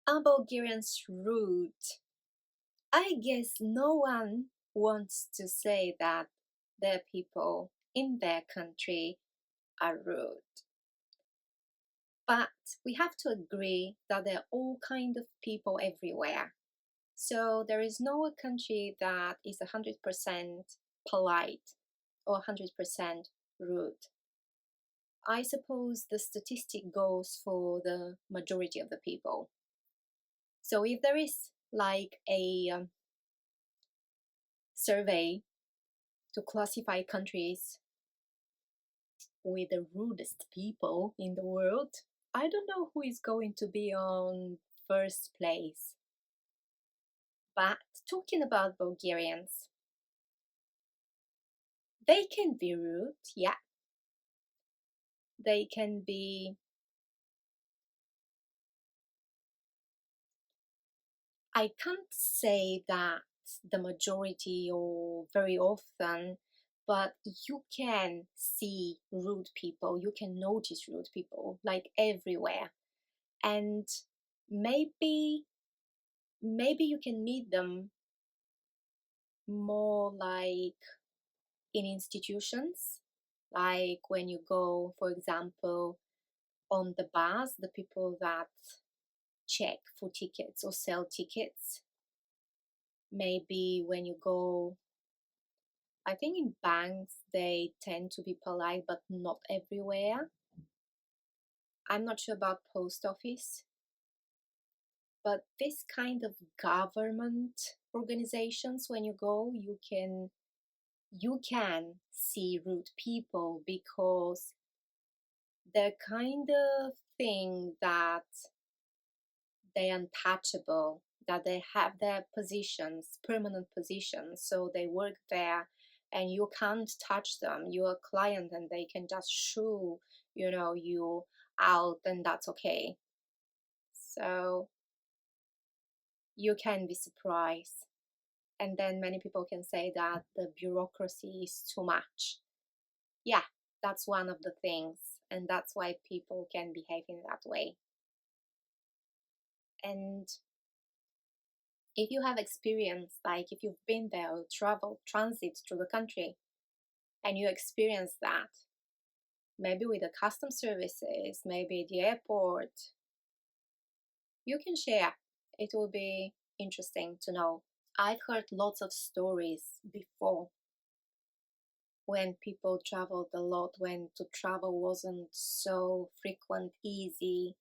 Are Bulgarians rude? I guess no one wants to say that their people in their country are rude. But we have to agree that there are all kinds of people everywhere. So there is no country that is 100% polite or 100% rude. I suppose the statistic goes for the majority of the people. So if there is like a survey to classify countries with the rudest people in the world, I don't know who is going to be on first place. But talking about Bulgarians, they can be rude, yeah. They can be, I can't say that the majority or very often, but you can see rude people, you can notice rude people like everywhere. And maybe you can meet them more like in institutions, like when you go, for example, on the bus, the people that check for tickets or sell tickets. Maybe when you go, I think in banks they tend to be polite, but not everywhere. I'm not sure about post office, but this kind of government organizations, when you go, you can see rude people because they're kind of thing that they're untouchable, that they have their positions, permanent positions, so they work there and you can't touch them. You're a client and they can just shoo, you out, and that's okay. So you can be surprised. And then many people can say that the bureaucracy is too much. Yeah, that's one of the things, and that's why people can behave in that way. And if you have experience, like if you've been there or traveled transit through the country and you experience that, maybe with the custom services, maybe the airport, you can share. It will be interesting to know. I've heard lots of stories before when people traveled a lot, when to travel wasn't so frequent, easy.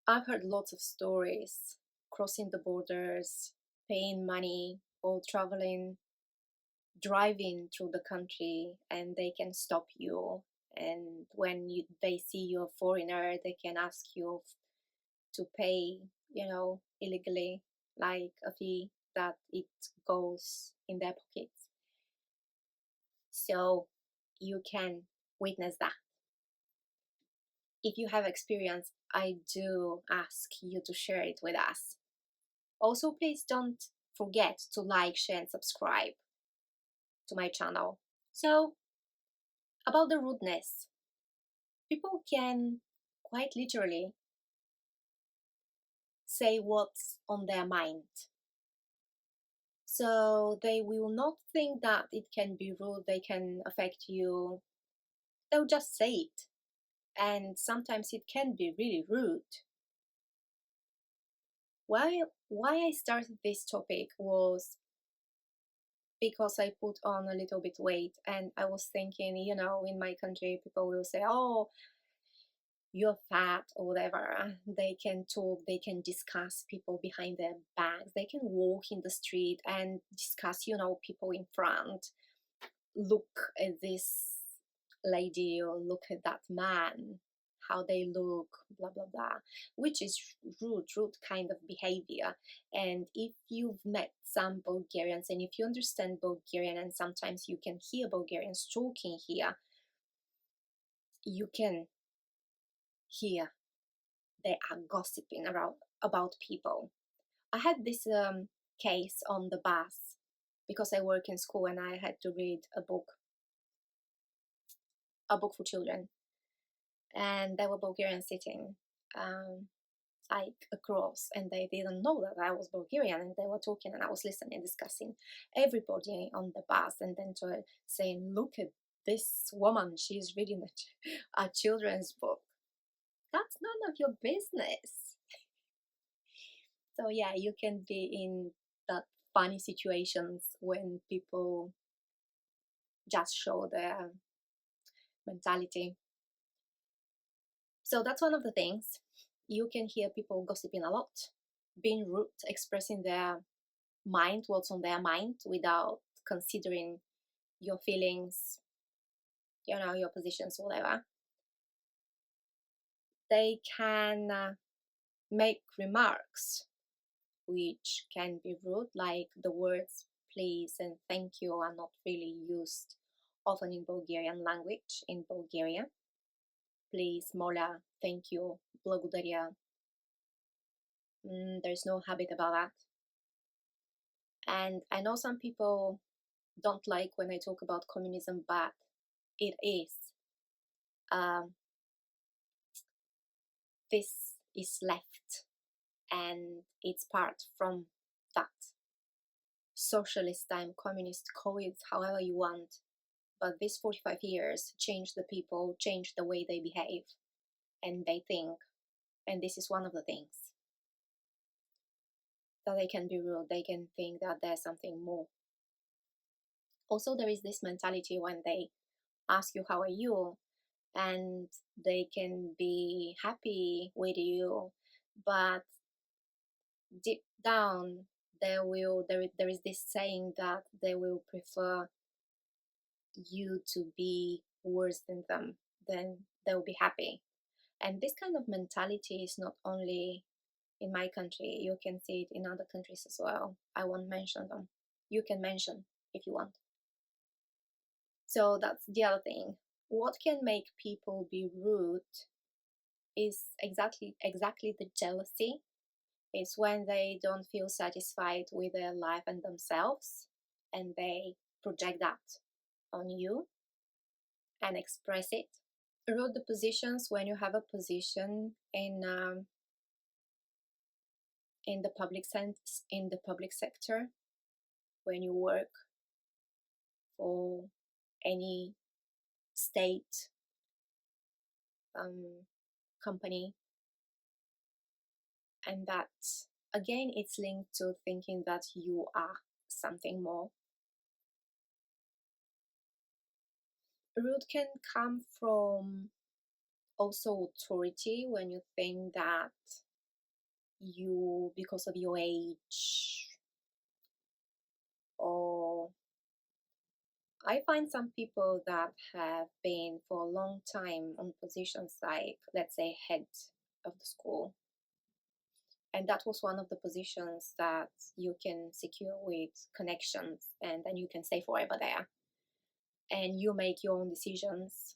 I've heard lots of stories crossing the borders, paying money, or traveling, driving through the country, and they can stop you. And when they see you're a foreigner, they can ask you to pay, illegally, like a fee that it goes in their pockets. So you can witness that. If you have experience, I do ask you to share it with us. Also, please don't forget to like, share, and subscribe to my channel. So, about the rudeness, people can quite literally say what's on their mind. So they will not think that it can be rude, they can affect you. They'll just say it. And sometimes it can be really rude. Why I started this topic was because I put on a little bit weight, and I was thinking, in my country people will say, oh, you're fat or whatever. They can talk, they can discuss people behind their backs, they can walk in the street and discuss, people in front. Look at this lady or look at that man, how they look, blah blah blah, which is rude kind of behavior. And if you've met some Bulgarians and if you understand Bulgarian, and sometimes you can hear Bulgarians talking here, you can hear they are gossiping around about people. I had this case on the bus because I work in school and I had to read a book for children, and there were Bulgarians sitting. like across, and they didn't know that I was Bulgarian, and they were talking, and I was listening, discussing everybody on the bus, and then saying, "Look at this woman, she's reading a children's book." That's none of your business. So yeah, you can be in that funny situations when people just show their mentality. So that's one of the things. You can hear people gossiping a lot, being rude, expressing their mind, what's on their mind, without considering your feelings, your positions, whatever. They can make remarks which can be rude, like the words please and thank you are not really used often in Bulgarian language in Bulgaria. Please, mola, thank you, благодаря. There's no habit about that. And I know some people don't like when I talk about communism, but it is. This is left, and it's part from that socialist time, communist, call it however you want. But these 45 years changed the people, changed the way they behave and they think. And this is one of the things. That they can be rude, they can think that there's something more. Also, there is this mentality when they ask you, how are you? And they can be happy with you, but deep down, there is this saying that they will prefer you to be worse than them, then they will be happy. And this kind of mentality is not only in my country, you can see it in other countries as well. I won't mention them. You can mention if you want. So that's the other thing. What can make people be rude is exactly the jealousy. It's when they don't feel satisfied with their life and themselves, and they project that on you and express it. Rude the positions when you have a position in the public sense, in the public sector, when you work for any state company, and that again it's linked to thinking that you are something more. Rude can come from also authority, when you think that you, because of your age, or I find some people that have been for a long time on positions like, let's say, head of the school, and that was one of the positions that you can secure with connections, and then you can stay forever there, and you make your own decisions.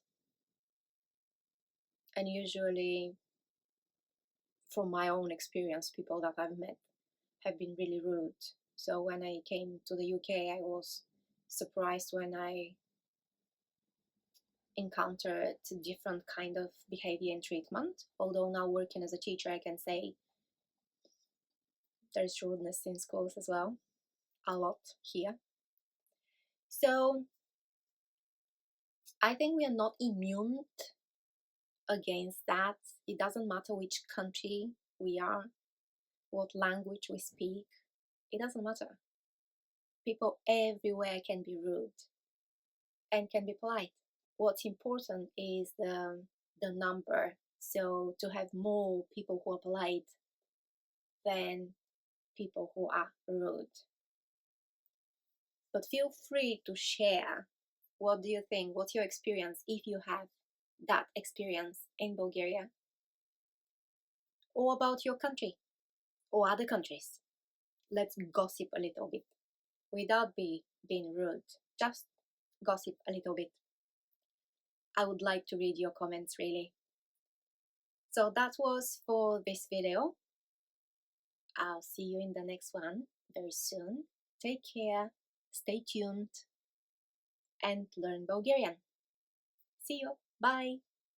And usually, from my own experience, people that I've met have been really rude. So when I came to the UK, I was surprised when I encountered different kind of behavior and treatment. Although now working as a teacher, I can say there's rudeness in schools as well, a lot here. So I think we are not immune against that. It doesn't matter which country we are, what language we speak, it doesn't matter. People everywhere can be rude and can be polite. What's important is the number. So to have more people who are polite than people who are rude. But feel free to share. What do you think? What's your experience, if you have that experience in Bulgaria? Or about your country or other countries? Let's gossip a little bit without being rude. Just gossip a little bit. I would like to read your comments, really. So that was for this video. I'll see you in the next one very soon. Take care, stay tuned, and learn Bulgarian. See you. Bye.